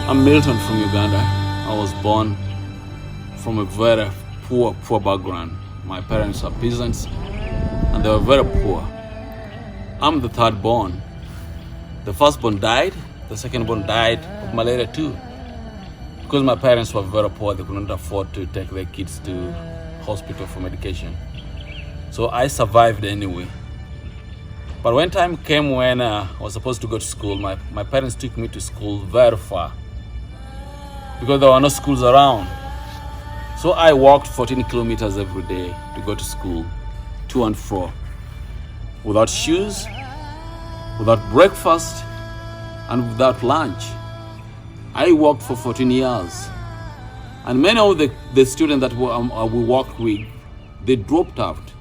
I'm Milton from Uganda. I was born from a very poor background. My parents are peasants and they were very poor. I'm the third born. The first born died, the second born died of malaria too. Because my parents were very poor, they couldn't afford to take their kids to hospital for medication. So I survived anyway. But when time came when I was supposed to go to school, my parents took me to school very far because there were no schools around. So I walked 14 kilometers every day to go to school, to and fro, without shoes, without breakfast, and without lunch. I walked for 14 years. And many of the students that we walked with, they dropped out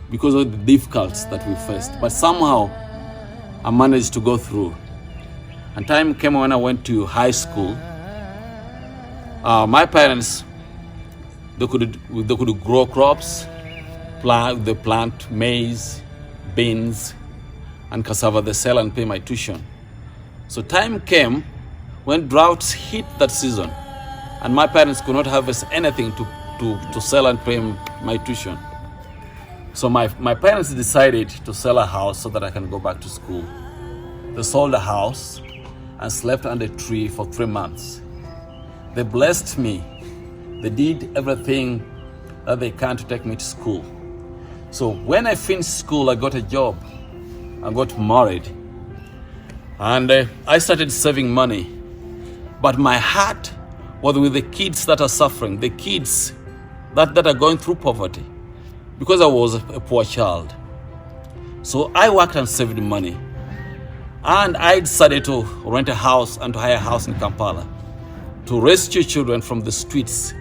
because of the difficulties that we faced. But somehow, I managed to go through. And time came when I went to high school. My parents, they could grow crops, they plant maize, beans, and cassava. They sell and pay my tuition. So time came when droughts hit that season, and my parents could not harvest anything to sell and pay my tuition. So my parents decided to sell a house so that I can go back to school. They sold a house and slept under a tree for 3 months. They blessed me. They did everything that they can to take me to school. So when I finished school, I got a job. I got married. And I started saving money. But my heart was with the kids that are suffering, the kids that are going through poverty, because I was a poor child. So I worked and saved money. And I decided to rent a house and to hire a house in Kampala to rescue children from the streets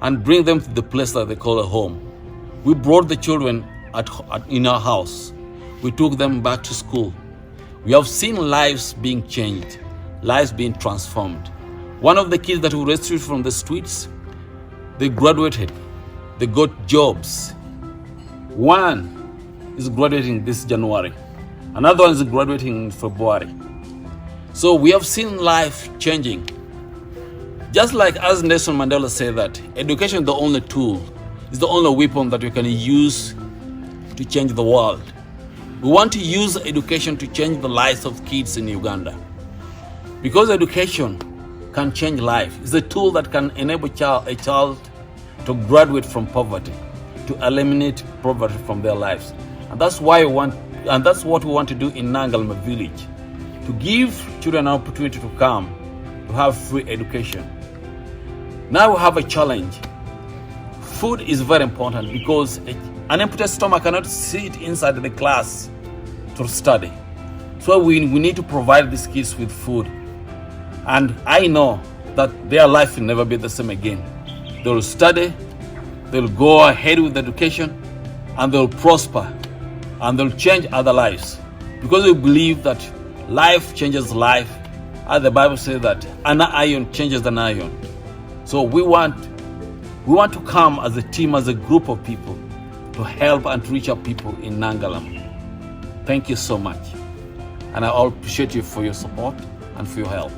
and bring them to the place that they call a home. We brought the children in our house. We took them back to school. We have seen lives being changed, lives being transformed. One of the kids that we rescued from the streets, they graduated. They got jobs. One is graduating this January. Another one is graduating in February. So we have seen life changing. Just like as Nelson Mandela said that education is the only tool, is the only weapon that we can use to change the world. We want to use education to change the lives of kids in Uganda. Because education can change life. It's a tool that can enable a child to graduate from poverty, to eliminate poverty from their lives. And that's what we want to do in Nangalma village, to give children an opportunity to come, to have free education. Now we have a challenge. Food is very important because an empty stomach cannot sit inside the class to study. So we need to provide these kids with food. And I know that their life will never be the same again. They will study, they will go ahead with education, and they will prosper, and they will change other lives. Because we believe that life changes life, as the Bible says that an iron changes an iron. So we want to come as a team, as a group of people, to help and to reach out people in Nangalam. Thank you so much. And I appreciate you for your support and for your help.